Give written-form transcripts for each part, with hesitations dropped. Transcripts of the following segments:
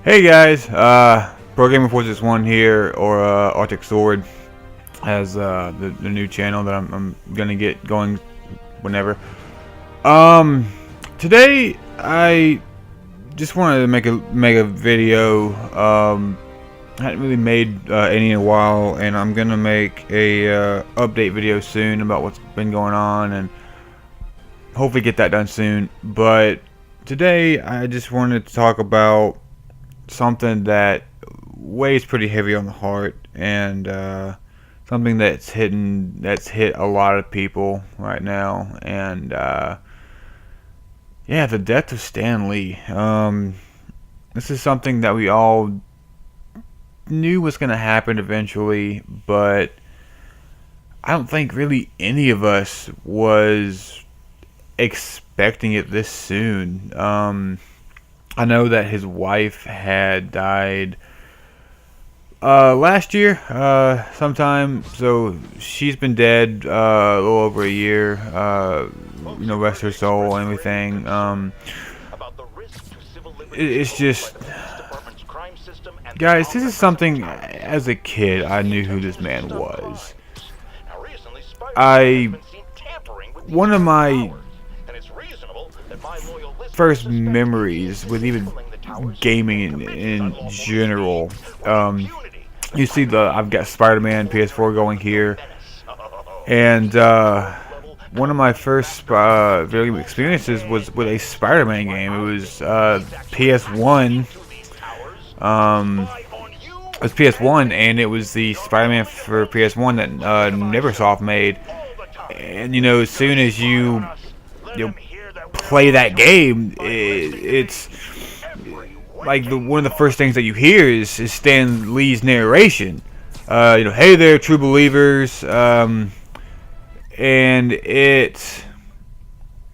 Hey guys, Pro Gamer Forces 1 here, or Arctic Sword, as the new channel that I'm gonna get going whenever. Today I just wanted to make a video. I hadn't really made any in a while, and I'm gonna make a update video soon about what's been going on, and hopefully get that done soon. But today I just wanted to talk about something that weighs pretty heavy on the heart, and something that's hit a lot of people right now, and yeah, the death of Stan Lee. This is something that we all knew was going to happen eventually, but I don't think really any of us was expecting it this soon. I know that his wife had died last year sometime, so she's been dead a little over a year. Rest her soul and everything. It's just, guys, this is something. As a kid, I knew who this man was. One of my first memories with even gaming in general. You see, I've got Spider-Man PS4 going here, and one of my first video game experiences was with a Spider-Man game. It was PS1. It was PS1, and it was the Spider-Man for PS1 that Neversoft made. And as soon as you play that game, it's like one of the first things that you hear is Stan Lee's narration. Hey there, true believers. And it,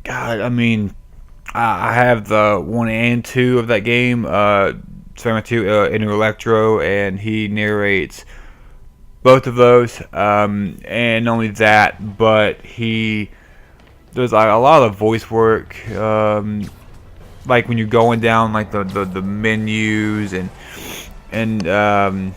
God, I mean, I have the 1 and 2 of that game. Spider-Man 2, Inner Electro, and he narrates both of those. And not only that, but there's like a lot of voice work, like when you're going down like the menus, and you're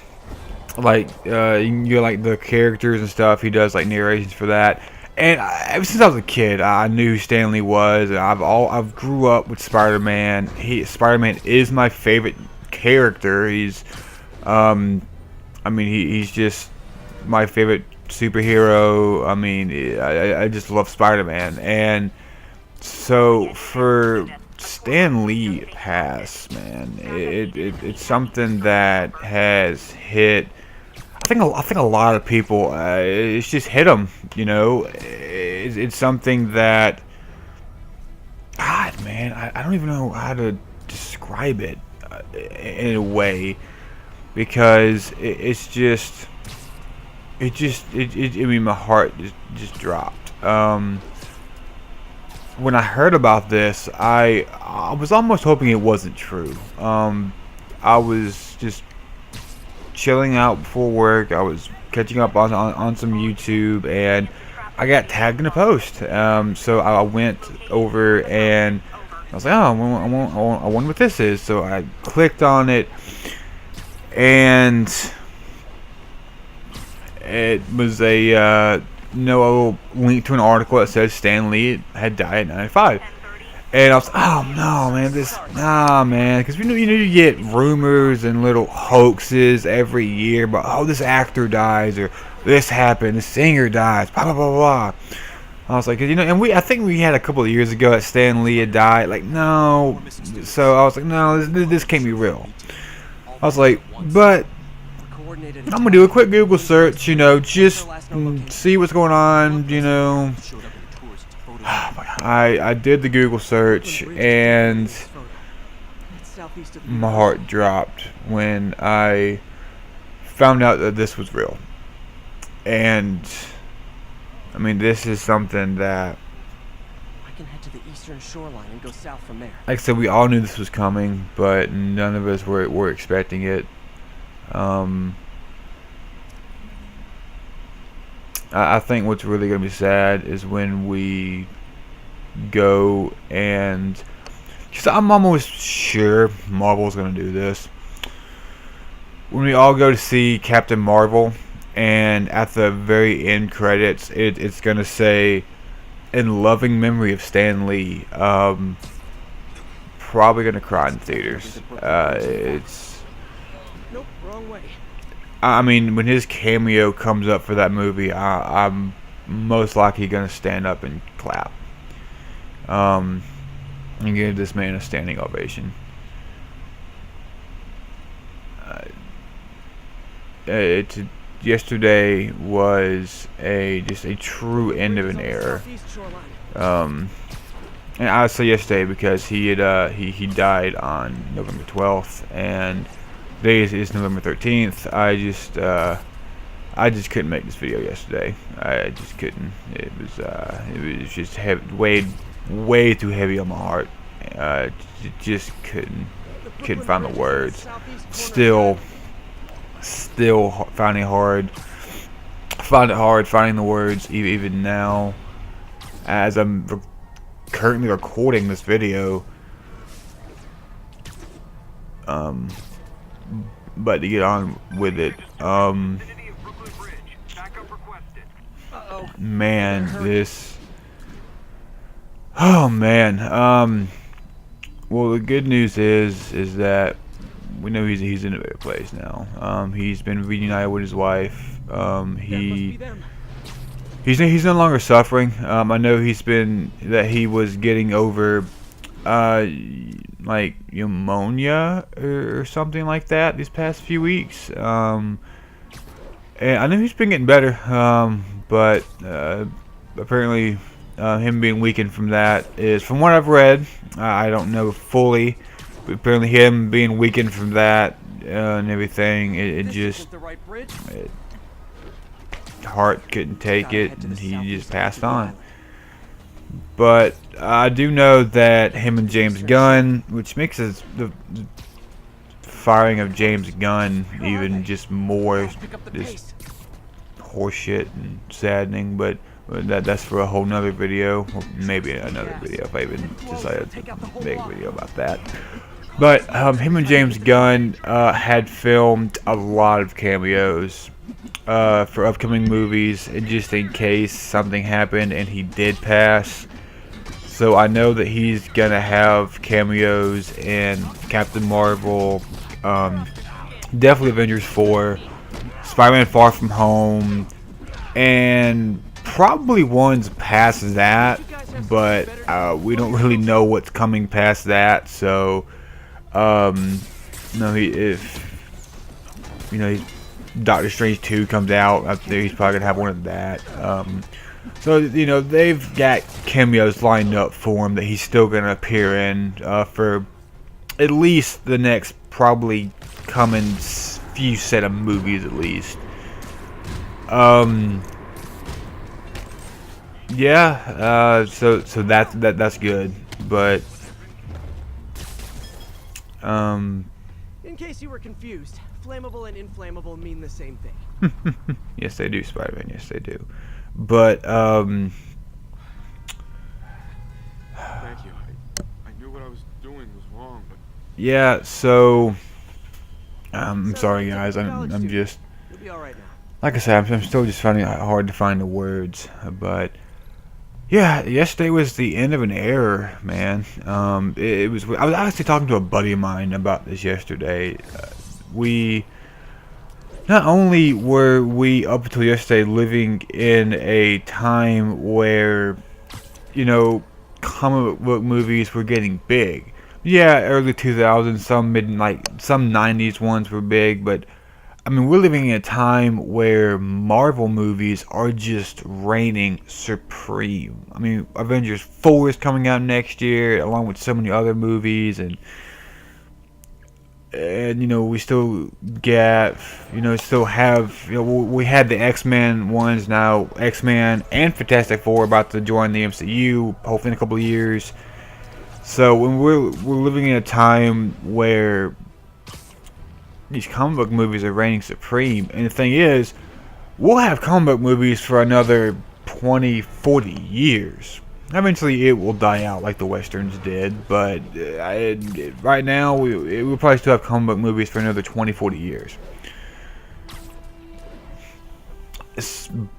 like the characters and stuff. He does like narrations for that. And ever since I was a kid, I knew who Stan Lee was, and I've grew up with Spider-Man. Spider-Man is my favorite character. He's he's just my favorite superhero. I mean, I just love Spider-Man, and so for Stan Lee pass, man, it's something that has hit. I think a lot of people. It's just hit them. It's something that, God, man, I don't even know how to describe it in a way, because it's just. I mean, my heart just dropped. When I heard about this, I was almost hoping it wasn't true. I was just chilling out before work. I was catching up on some YouTube, and I got tagged in a post. So I went over, and I was like, oh, I wonder what this is. So I clicked on it, and it was a link to an article that says Stan Lee had died in '95, and I was, oh no, man, because you get rumors and little hoaxes every year about, oh, this actor dies, or this happened, this singer dies, blah blah blah blah. I was like, and I think we had a couple of years ago that Stan Lee had died. Like, no, so I was like, no, this can't be real. I was like, but I'm gonna do a quick Google search, just see what's going on, I did the Google search, and my heart dropped when I found out that this was real. And I mean, this is something that, I can head to the eastern shoreline and go south from there. like I said, we all knew this was coming, but none of us were expecting it. I think what's really going to be sad is when we go and, because I'm almost sure Marvel's going to do this. when we all go to see Captain Marvel, and at the very end credits, it's gonna say, "In loving memory of Stan Lee." Probably gonna cry in theaters. It's. Nope, wrong way. I mean, when his cameo comes up for that movie, I'm most likely gonna stand up and clap. And give this man a standing ovation. Yesterday was just a true end of an era. And I say yesterday because he died on November 12th, and today is November 13th. I just couldn't make this video yesterday. I just couldn't. It was just heavy, way too heavy on my heart. Just couldn't find the words. Still find it hard finding the words even now as I'm currently recording this video. But to get on with it, man, this, oh man, well, the good news is that we know he's in a better place now. He's been reunited with his wife. He's no longer suffering. I know he was getting over like pneumonia or something like that these past few weeks. And I know he's been getting better. But apparently him being weakened from that is, from what I've read, I don't know fully, but apparently him being weakened from that and everything, heart couldn't take it, and he just passed on. But I do know that him and James Gunn, which makes the firing of James Gunn even just more just horseshit and saddening, but that's for a whole nother video, or maybe another video if I even decided to make a video about that. But him and James Gunn had filmed a lot of cameos for upcoming movies, and just in case something happened and he did pass. So I know that he's gonna have cameos in Captain Marvel, definitely Avengers 4, Spider-Man Far From Home, and probably ones past that, but we don't really know what's coming past that. So if Doctor Strange 2 comes out, he's probably gonna have one of that. So they've got cameos lined up for him that he's still gonna appear in for at least the next probably coming few set of movies at least. Yeah. So that's good, but in case you were confused, flammable and inflammable mean the same thing. Yes, they do, Spider-Man. Yes, they do. But thank you. I knew what I was doing was wrong, but yeah. So I'm sorry, guys. I'm just, You'll be all right now. like I said, I'm still just finding it hard to find the words. But yeah, yesterday was the end of an era, man. It was. I was actually talking to a buddy of mine about this yesterday. Not only were we up until yesterday living in a time where, comic book movies were getting big. Yeah, early 2000s, some 90s ones were big, but I mean, we're living in a time where Marvel movies are just reigning supreme. I mean, Avengers 4 is coming out next year, along with so many other movies, and we still get, we had the X-Men ones now, X-Men and Fantastic Four about to join the MCU, hopefully in a couple of years. So when we're living in a time where these comic book movies are reigning supreme, and the thing is, we'll have comic book movies for another 20, 40 years. Eventually it will die out like the westerns did, but right now we'll probably still have comic book movies for another 20, 40 years.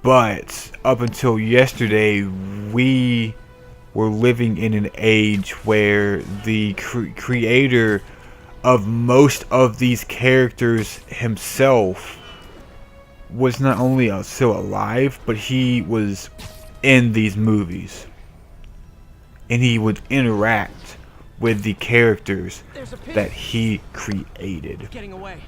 But up until yesterday, we were living in an age where the creator of most of these characters himself was not only still alive, but he was in these movies. And he would interact with the characters that he created. Getting away.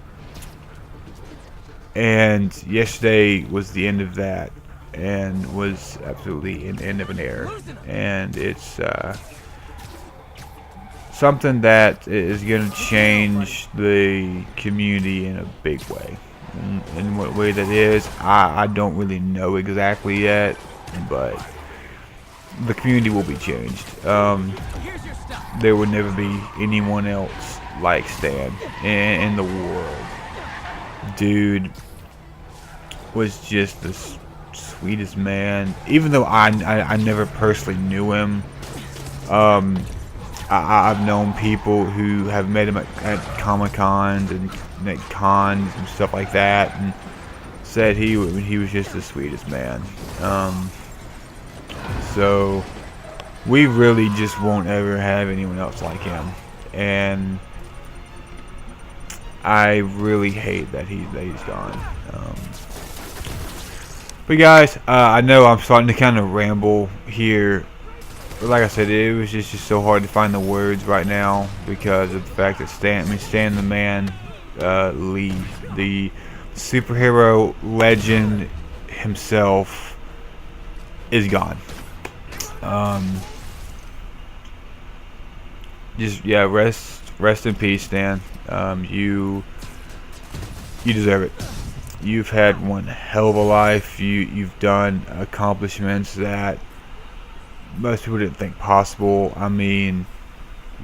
And yesterday was the end of that, and was absolutely an end of an era. And it's something that is going to change the community in a big way. In what way that is, I don't really know exactly yet, but the community will be changed. There will never be anyone else like Stan in the world. Dude was just the sweetest man. Even though I never personally knew him, I've known people who have met him at Comic-Cons and at cons and stuff like that, and said he was just the sweetest man. So we really just won't ever have anyone else like him, and I really hate that he's gone. But guys, I know I'm starting to kind of ramble here. But like I said, it was just so hard to find the words right now because of the fact that Stan the Man Lee, the superhero legend himself, is gone. Just yeah, rest in peace, Stan. You deserve it. You've had one hell of a life. You've done accomplishments that most people didn't think possible. I mean,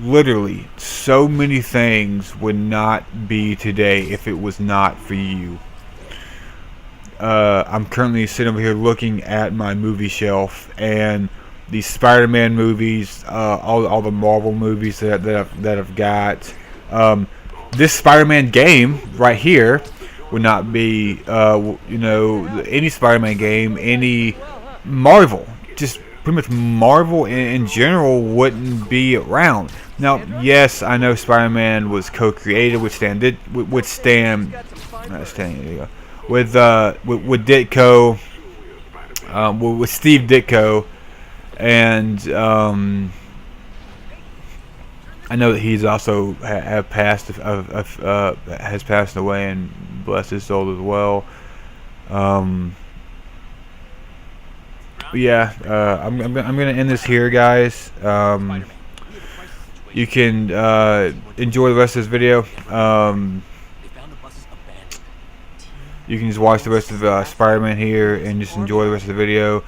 literally, so many things would not be today if it was not for you. I'm currently sitting over here looking at my movie shelf, and the Spider-Man movies, all the Marvel movies that I've got. This Spider-Man game right here would not be, any Spider-Man game, any Marvel, just pretty much Marvel in general wouldn't be around. Now, yes, I know Spider-Man was co-created with Stan Ditko, with Steve Ditko, and I know that he's also has passed away, and bless his soul as well. Yeah, I'm gonna end this here, guys. You can enjoy the rest of this video. You can just watch the rest of Spider-Man here and just enjoy the rest of the video.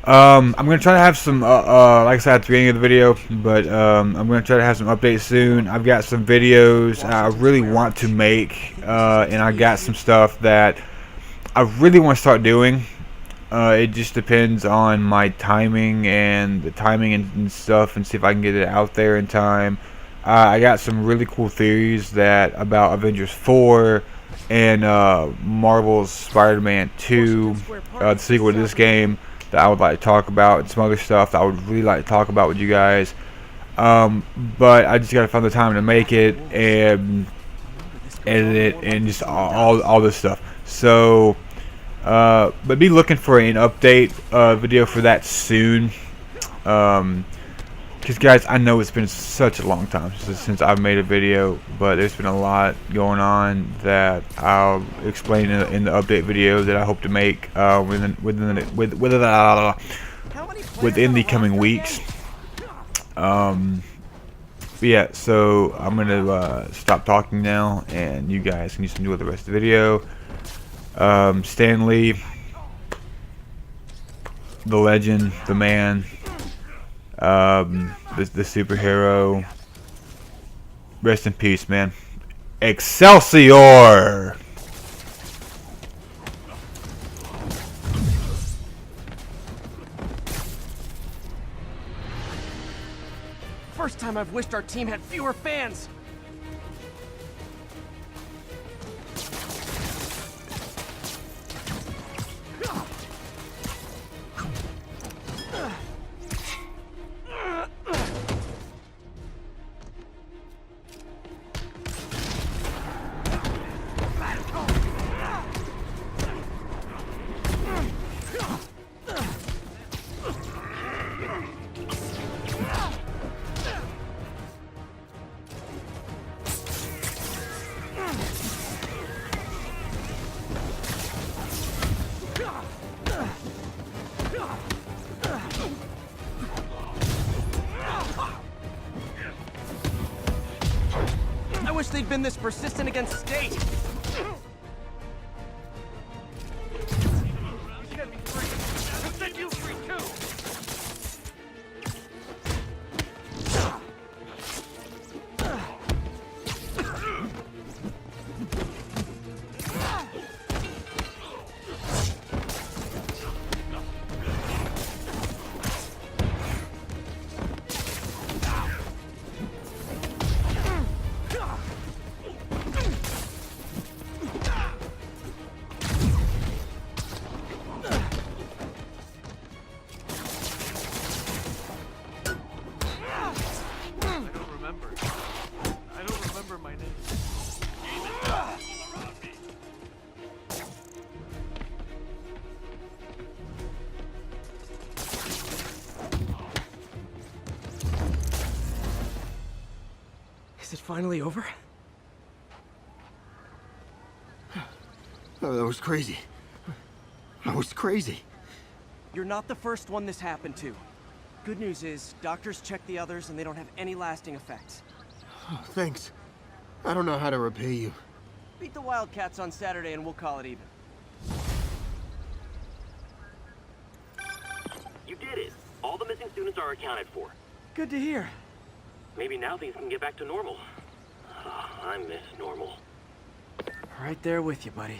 I'm gonna try to have some, like I said at the beginning of the video, but I'm gonna try to have some updates soon. I've got some videos I really want to make, and I got some stuff that I really want to start doing. It just depends on my timing and the timing and stuff, and see if I can get it out there in time. I got some really cool theories about Avengers 4 and Marvel's Spider-Man 2, the sequel to this game, that I would like to talk about, and some other stuff that I would really like to talk about with you guys. But I just gotta find the time to make it and edit it and just all this stuff. So but be looking for an update video for that soon, because guys, I know it's been such a long time since I've made a video, but there's been a lot going on that I'll explain in the update video that I hope to make within the coming weeks. Yeah, so I'm gonna stop talking now, and you guys can just enjoy the rest of the video. Stan Lee, the legend, the man, the superhero. Rest in peace, man. Excelsior! First time I've wished our team had fewer fans. wish they'd been this persistent against state. I don't remember my name. Is it finally over? Oh, that was crazy. I was crazy. You're not the first one this happened to. Good news is, doctors checked the others and they don't have any lasting effects. Oh, thanks. I don't know how to repay you. Beat the Wildcats on Saturday and we'll call it even. You did it. All the missing students are accounted for. Good to hear. Maybe now things can get back to normal. I miss normal. Right there with you, buddy.